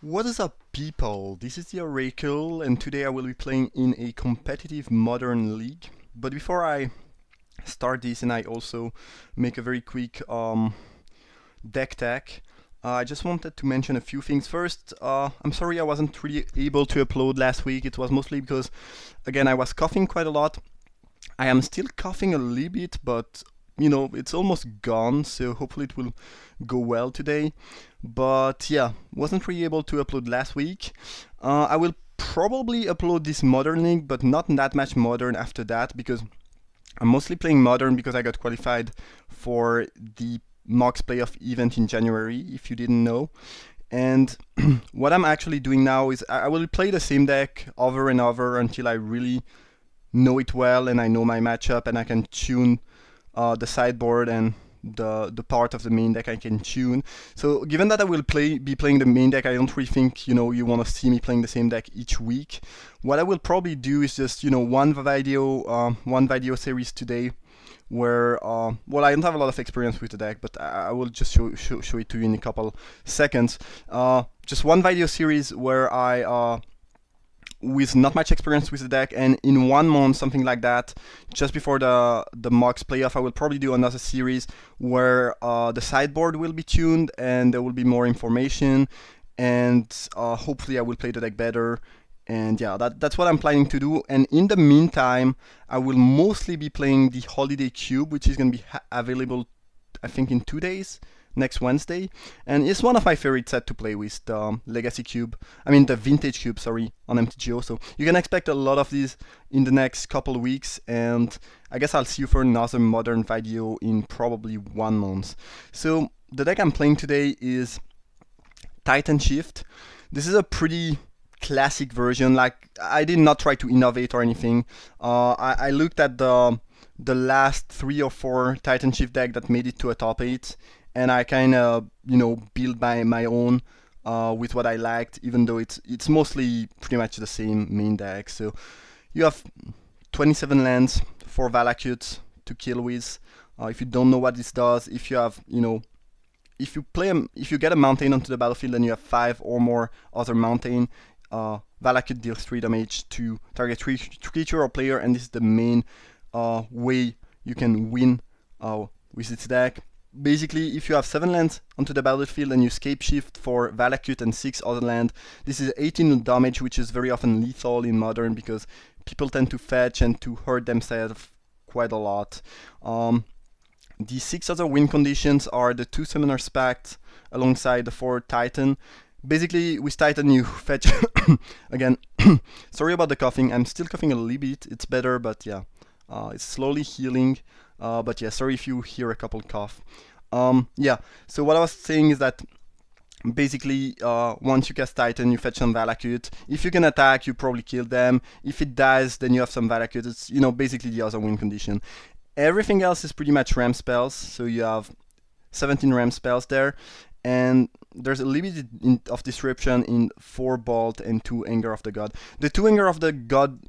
What is up, people? This is the Oracle, and today I will be playing in a competitive modern league. But before I start this, and I also make a very quick deck tech, I just wanted to mention a few things. First, I'm sorry I wasn't really able to upload last week. It was mostly because, again, I was coughing quite a lot. I am still coughing a little bit, but it's almost gone, so hopefully it will go well today. But yeah, wasn't really able to upload last week. I will probably upload this modern league, but not that much modern after that, because I'm mostly playing modern because I got qualified for the Mox playoff event in January, if you didn't know. And what I'm actually doing now is I will play the same deck over and over until I really know it well and I know my matchup and I can tune the sideboard and the part of the main deck I can tune. So given that I will be playing the main deck, I don't really think you want to see me playing the same deck each week. What I will probably do is just one video series today where well, I don't have a lot of experience with the deck, but I will just show it to you in a couple seconds. Just one video series where I with not much experience with the deck, and in 1 month, something like that, just before the Mox playoff, I will probably do another series where the sideboard will be tuned and there will be more information, and hopefully I will play the deck better. And yeah, that's what I'm planning to do. And in the meantime, I will mostly be playing the Holiday Cube, which is going to be available, I think, in 2 days, next Wednesday. And it's one of my favorite sets to play with, the Legacy Cube. I mean, the Vintage Cube, sorry, on MTGO. So you can expect a lot of these in the next couple of weeks. And I guess I'll see you for another modern video in probably 1 month. So the deck I'm playing today is TitanShift. This is a pretty classic version. Like, I did not try to innovate or anything. I looked at the last 3 or 4 TitanShift deck that made it to a top 8, and I kind of build my own with what I liked, even though it's mostly pretty much the same main deck. So you have 27 lands, 4 Valakut to kill with. If you don't know what this does, if you have if you get a mountain onto the battlefield and you have 5 or more other mountain, Valakut deals 3 damage to target creature or player, and this is the main way you can win with its deck. Basically, if you have 7 lands onto the battlefield and you scape shift for Valakut and 6 other land, this is 18 damage, which is very often lethal in Modern because people tend to fetch and to hurt themselves quite a lot. The 6 other win conditions are the 2 Summoner's Pact alongside the 4 Titan. Basically, with Titan you fetch again. Sorry about the coughing. I'm still coughing a little bit. It's better, but yeah, it's slowly healing. But yeah, sorry if you hear a couple cough. Yeah. So what I was saying is that basically, once you cast Titan, you fetch some Valakut. If you can attack, you probably kill them. If it dies, then you have some Valakut. It's basically the other win condition. Everything else is pretty much ram spells. So you have 17 ram spells there. And there's a little bit of disruption in 4 Bolt and 2 Anger of the God. The 2 Anger of the God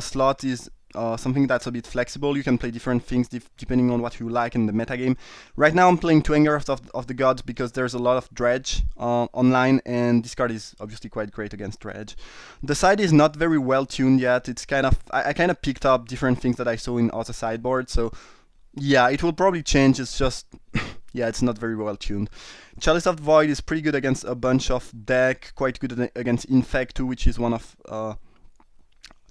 slot is something that's a bit flexible. You can play different things depending on what you like in the metagame. Right now I'm playing 2 Anger of the Gods because there's a lot of Dredge online, and this card is obviously quite great against Dredge. The side is not very well tuned yet. It's kind of I kind of picked up different things that I saw in other sideboards, so yeah, it will probably change. It's just yeah, it's not very well tuned. Chalice of Void is pretty good against a bunch of deck, quite good against Infect too, which is one of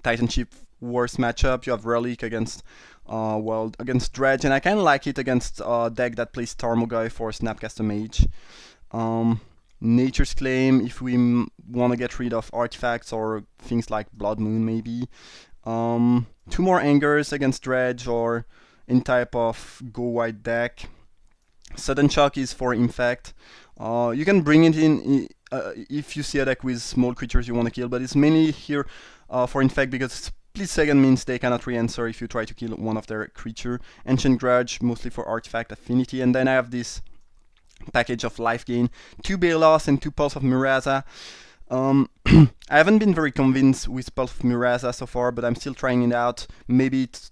TitanShift worst matchup. You have Relic against against Dredge, and I kind of like it against a deck that plays Tarmogoyf for Snapcaster Mage. Nature's Claim if we want to get rid of artifacts or things like Blood Moon maybe. 2 more Angers against Dredge or in type of Go White deck. Sudden Shock is for Infect. You can bring it in if you see a deck with small creatures you want to kill, but it's mainly here for Infect because Split Second means they cannot re-answer if you try to kill one of their creature. Ancient Grudge, mostly for Artifact Affinity, and then I have this package of life gain, 2 Balos and 2 Pulse of Miraza. I haven't been very convinced with Pulse of Miraza so far, but I'm still trying it out. Maybe it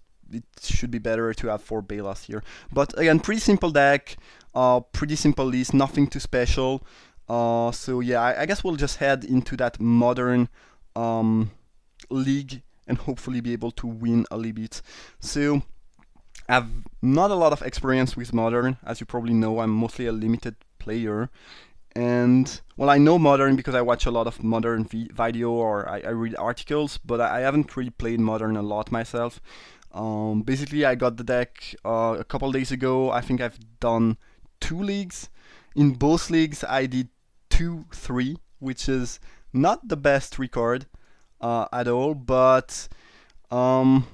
should be better to have 4 Balos here. But again, pretty simple deck, pretty simple list, nothing too special. So yeah, I guess we'll just head into that modern league and hopefully be able to win a little bit. So I have not a lot of experience with modern, as you probably know. I'm mostly a limited player, and well, I know modern because I watch a lot of modern video or I read articles, but I haven't really played modern a lot myself. Basically, I got the deck a couple days ago. I think I've done 2 leagues. In both leagues, I did 2-3, which is not the best record at all, but um,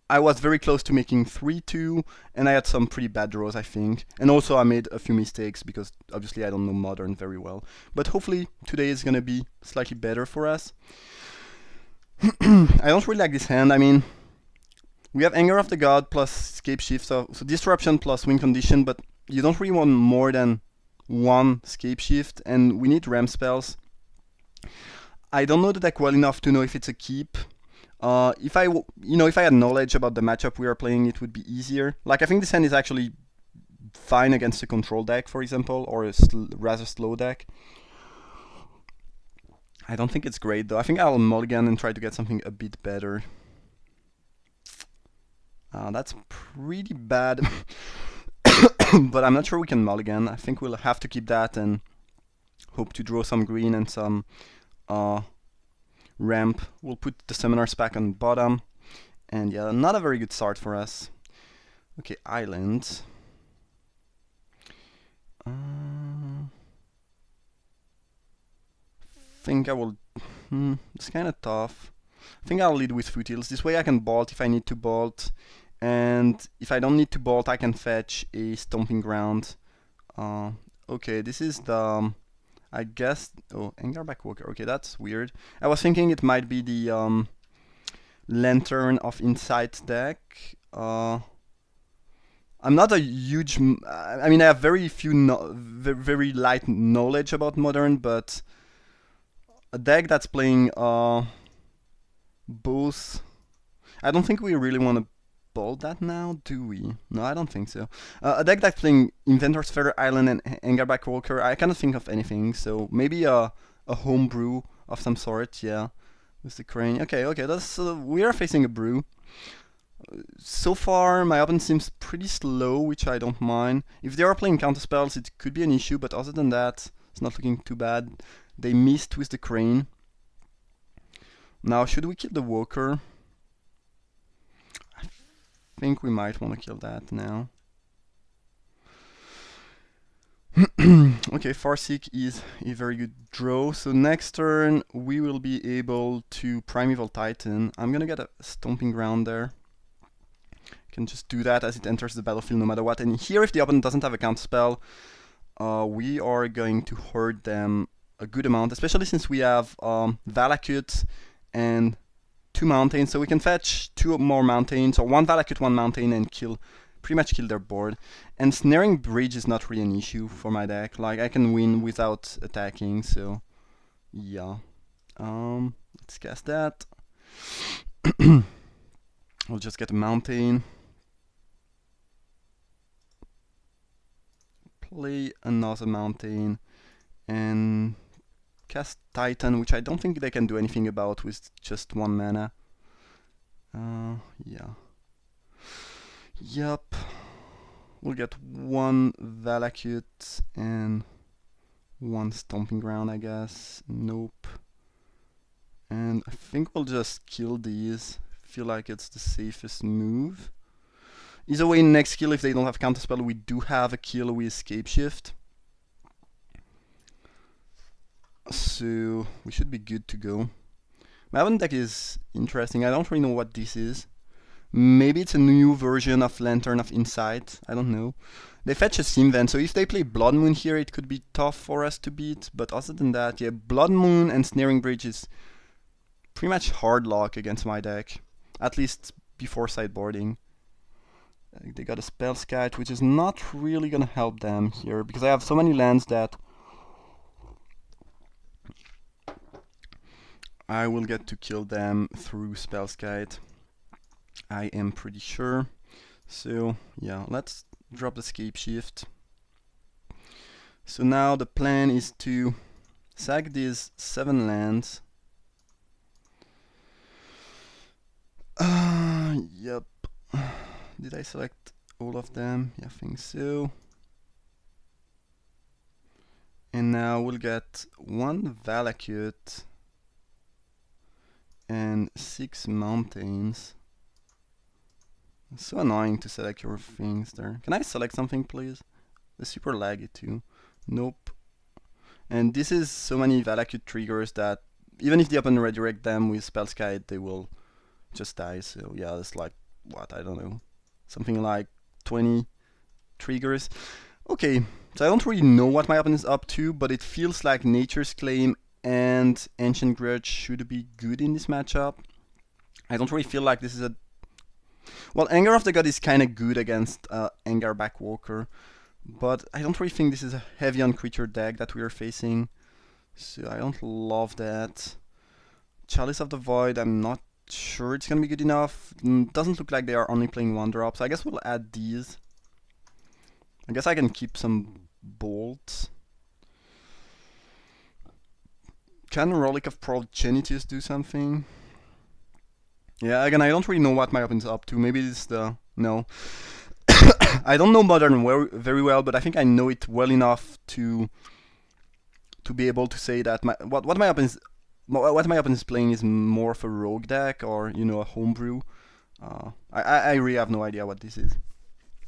I was very close to making 3-2, and I had some pretty bad draws, I think. And also, I made a few mistakes because obviously I don't know modern very well. But hopefully, today is gonna be slightly better for us. I don't really like this hand. I mean, we have Anger of the God plus Scape Shift, so Disruption plus Win Condition, but you don't really want more than one Scape Shift, and we need Ram spells. I don't know the deck well enough to know if it's a keep. If I had knowledge about the matchup we are playing, it would be easier. Like, I think this hand is actually fine against a control deck, for example, or a rather slow deck. I don't think it's great though. I think I'll mulligan and try to get something a bit better. That's pretty bad. But I'm not sure we can mulligan. I think we'll have to keep that and hope to draw some green and some ramp. We'll put the Summoner's Pack on bottom. And yeah, not a very good start for us. Okay, Island. Think I will... it's kind of tough. I think I'll lead with Foothills. This way I can bolt if I need to bolt. And if I don't need to bolt, I can fetch a Stomping Ground. Okay, this is the... I guess... Oh, Engarback Walker. Okay, that's weird. I was thinking it might be the Lantern of Insight deck. I'm not a huge... I mean, I have very few... very light knowledge about Modern, but... A deck that's playing both... I don't think we really want to bolt that now, do we? No, I don't think so. A deck that's playing Inventor's Feather Island and Engarback Walker, I cannot think of anything, so maybe a homebrew of some sort, yeah. With the crane. Okay, that's we are facing a brew. So far, my opponent seems pretty slow, which I don't mind. If they are playing counterspells, it could be an issue, but other than that, it's not looking too bad. They missed with the crane. Now, should we kill the Walker? I think we might want to kill that now. Okay, Farseek is a very good draw. So next turn, we will be able to Primeval Titan. I'm gonna get a Stomping Ground there. Can just do that as it enters the battlefield no matter what. And here, if the opponent doesn't have a counterspell, we are going to hurt them a good amount, especially since we have Valakut and 2 mountains, so we can fetch 2 more mountains, or 1 Valakut, 1 mountain, and pretty much kill their board. And Snaring Bridge is not really an issue for my deck. Like, I can win without attacking, so yeah. Let's cast that. I'll just get a mountain. Play another mountain and cast Titan, which I don't think they can do anything about with just 1 mana. Yeah. Yup. We'll get 1 Valakut and 1 Stomping Ground, I guess. Nope. And I think we'll just kill these. Feel like it's the safest move. Either way, next kill, if they don't have counterspell, we do have a kill with Scape Shift. So we should be good to go. My opponent deck is interesting. I don't really know what this is. Maybe it's a new version of Lantern of Insight. I don't know. They fetch a Simvent, so if they play Blood Moon here, it could be tough for us to beat. But other than that, yeah, Blood Moon and Snaring Bridge is pretty much hard lock against my deck. At least before sideboarding. They got a Spellskite, which is not really gonna help them here, because I have so many lands that I will get to kill them through Spellskite. I am pretty sure. So yeah, let's drop the Scape Shift. So now the plan is to sack these 7 lands. Yep. Did I select all of them? Yeah, I think so. And now we'll get 1 Valakut and 6 mountains. It's so annoying to select your things there. Can I select something, please? It's super laggy too. Nope. And this is so many Valakut triggers that even if the opponent redirect them with Spellskite, they will just die. So yeah, it's like, what, I don't know, something like 20 triggers. Okay, so I don't really know what my opponent is up to, but it feels like Nature's Claim and Ancient Grudge should be good in this matchup. I don't really feel like this is a... Well, Anger of the God is kind of good against Anger Backwalker, but I don't really think this is a heavy on creature deck that we are facing, so I don't love that. Chalice of the Void, I'm not sure it's gonna be good enough. Doesn't look like they are only playing 1-drop, so I guess we'll add these. I guess I can keep some bolts. Can Relic of Progenitus do something? Yeah, again, I don't really know what my opponent's up to. Maybe it's the... No. I don't know Modern very well, but I think I know it well enough to be able to say that what my opponent is playing is more of a rogue deck, or, you know, a homebrew. I really have no idea what this is.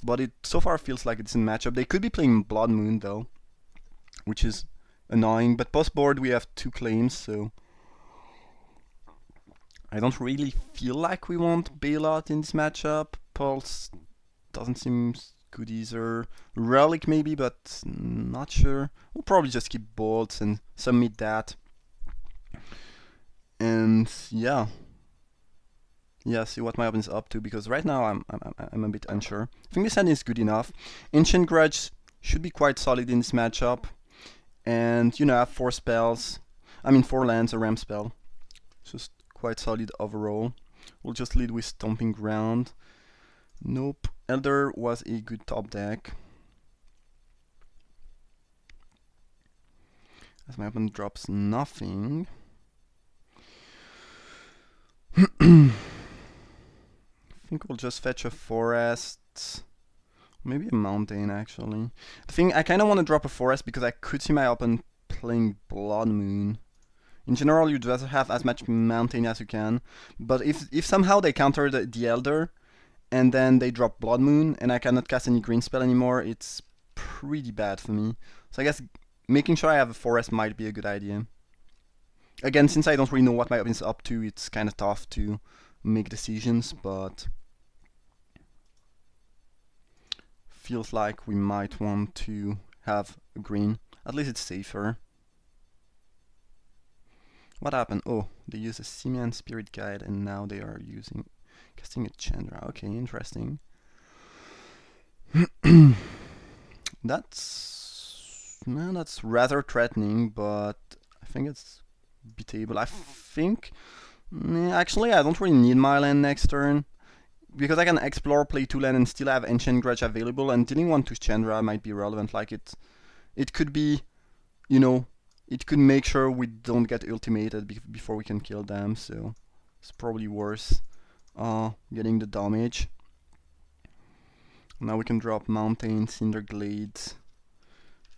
But it so far feels like it's in matchup. They could be playing Blood Moon though, which is annoying. But post board we have 2 claims, so I don't really feel like we want Bailout in this matchup. Pulse doesn't seem good either. Relic maybe, but not sure. We'll probably just keep bolts and submit that. And yeah. Yeah, see what my opponent's up to, because right now I'm a bit unsure. I think this hand is good enough. Ancient Grudge should be quite solid in this matchup. And, you know, I have 4 spells. I mean 4 lands, a ram spell. Just quite solid overall. We'll just lead with Stomping Ground. Nope. Elder was a good top deck. As my opponent drops nothing. I think we'll just fetch a forest. Maybe a mountain, actually. The thing, I kind of want to drop a forest because I could see my opponent playing Blood Moon. In general, you'd rather have as much mountain as you can. But if somehow they counter the Elder, and then they drop Blood Moon, and I cannot cast any green spell anymore, it's pretty bad for me. So I guess making sure I have a forest might be a good idea. Again, since I don't really know what my opponent's up to, it's kind of tough to make decisions, but feels like we might want to have a green. At least it's safer. What happened? Oh, they used a Simian Spirit Guide and now they are casting a Chandra. Okay, interesting. That's rather threatening, but I think it's beatable. I think actually I don't really need my land next turn, because I can explore, play 2 land, and still have Ancient Grudge available, and dealing 1 to Chandra might be relevant. Like it could be, you know, it could make sure we don't get ultimated before we can kill them, so it's probably worth getting the damage. Now we can drop Mountain, Cinder Glades,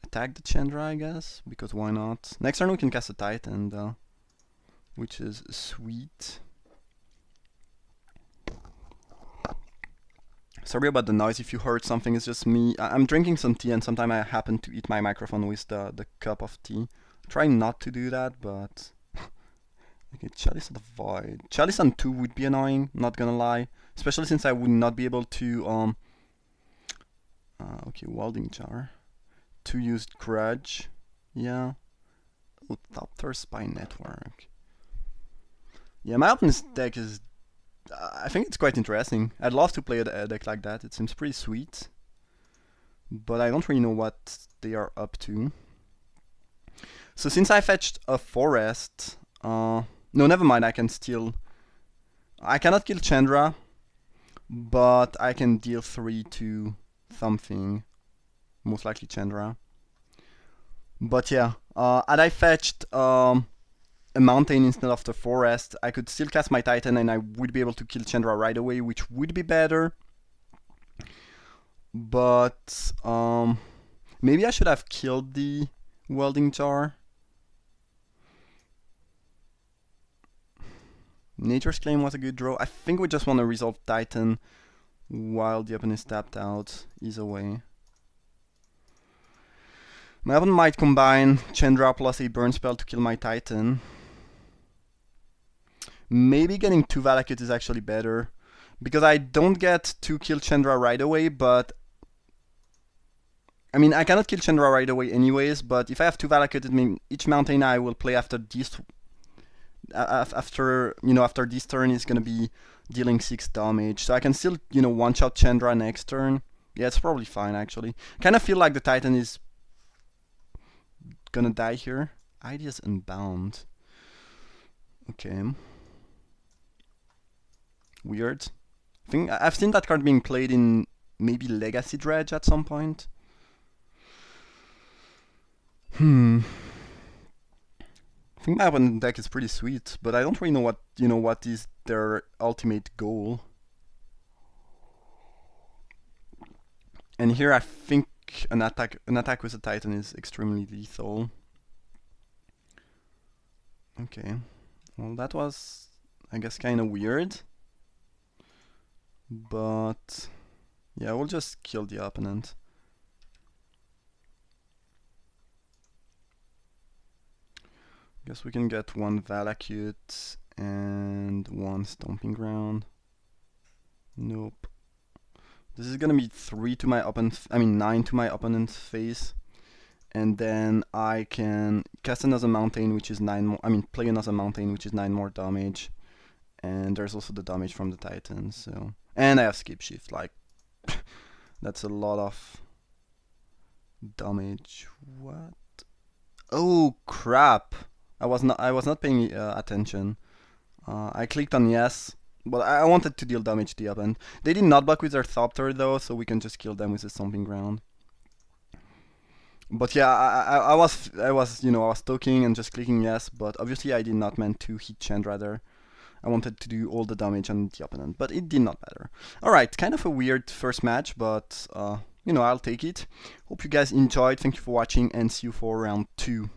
attack the Chandra, I guess, because why not? Next turn we can cast a Titan, which is sweet. Sorry about the noise if you heard something, it's just me. I'm drinking some tea and sometimes I happen to eat my microphone with the cup of tea. Try not to do that, but... Okay, Chalice of the Void. Chalice on 2 would be annoying, not gonna lie. Especially since I would not be able to... okay, Welding Jar. 2 used Grudge. Yeah. Oh, Thopter Spy Network. Yeah, my opponent's deck is... I think it's quite interesting. I'd love to play a deck like that. It seems pretty sweet. But I don't really know what they are up to. So since I fetched a forest... no, never mind, I can still... I cannot kill Chandra, but I can deal 3 to something. Most likely Chandra. But yeah, had I fetched a mountain instead of the forest, I could still cast my Titan and I would be able to kill Chandra right away, which would be better. But maybe I should have killed the welding jar. Nature's Claim was a good draw. I think we just want to resolve Titan while the opponent is tapped out. Either way. My opponent might combine Chandra plus a burn spell to kill my Titan. Maybe getting 2 Valakut is actually better. Because I don't get to kill Chandra right away, but... I mean, I cannot kill Chandra right away anyways, but if I have 2 Valakut, it means each mountain I will play after this... After this turn is gonna be dealing 6 damage. So I can still, one-shot Chandra next turn. Yeah, it's probably fine, actually. Kind of feel like the Titan is gonna die here. Ideas Unbound. Okay. Weird. I think I've seen that card being played in maybe Legacy Dredge at some point. I think my opponent deck is pretty sweet, but I don't really know what is their ultimate goal. And here I think an attack with a Titan is extremely lethal. Okay. Well, that was, I guess, kind of weird. But yeah, we'll just kill the opponent. Guess we can get 1 Valakut and 1 Stomping Ground. Nope. This is gonna be 3 to my opponent, 9 to my opponent's face. And then I can cast another mountain, which is 9 more, play another mountain, which is 9 more damage. And there's also the damage from the Titan, so... And I have Skip Shift, like... that's a lot of... damage. What? Oh, crap! I was not paying attention. I clicked on yes, but I wanted to deal damage to the opponent. They did not block with their Thopter though, so we can just kill them with the Stomping Ground. But yeah, I was talking and just clicking yes, but obviously I did not meant to hit Chandra there. I wanted to do all the damage on the opponent, but it did not matter. Alright, kind of a weird first match, but I'll take it. Hope you guys enjoyed. Thank you for watching and see you for round 2.